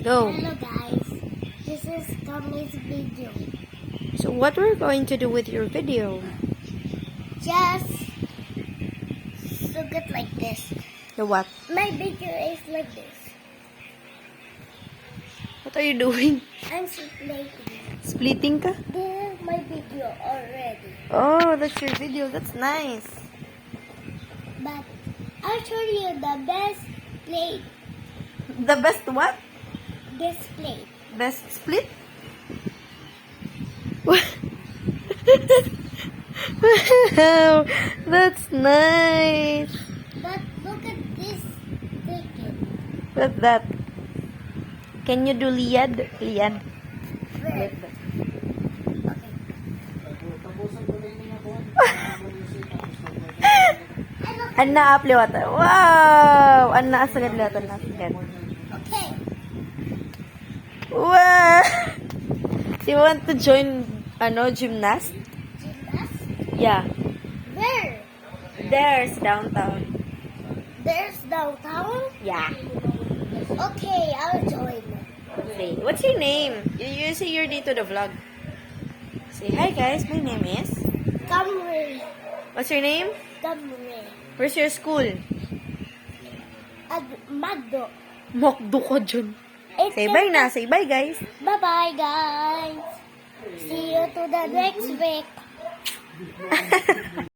Go. Hello guys, this is Tommy's video. So what we're going to do with your video? Just look at like this. The what? My video is like this. What are you doing? I'm splitting. Splitting ka? This is my video already. Oh, that's your video. That's nice. But I'll show you the best plate. The best what? This plate. Best split? Wow, that's nice. But look at this ticket. What's that? Can you do liad? Liad. Where? Anna apli wata. Wow! Anna asagad liwatan na. Okay. Wow! Do you want to join gymnast? Gymnast? Yeah. Where? There's downtown. There's downtown? Yeah. Okay, I'll join. Say, what's your name? You say you're new to the vlog. Say, hi guys, my name is... Camry. What's your name? Camry. Where's your school? At Magdo. Mokdo ko dyan. Say bye na. Say bye guys. Bye-bye, guys. See you to the next week.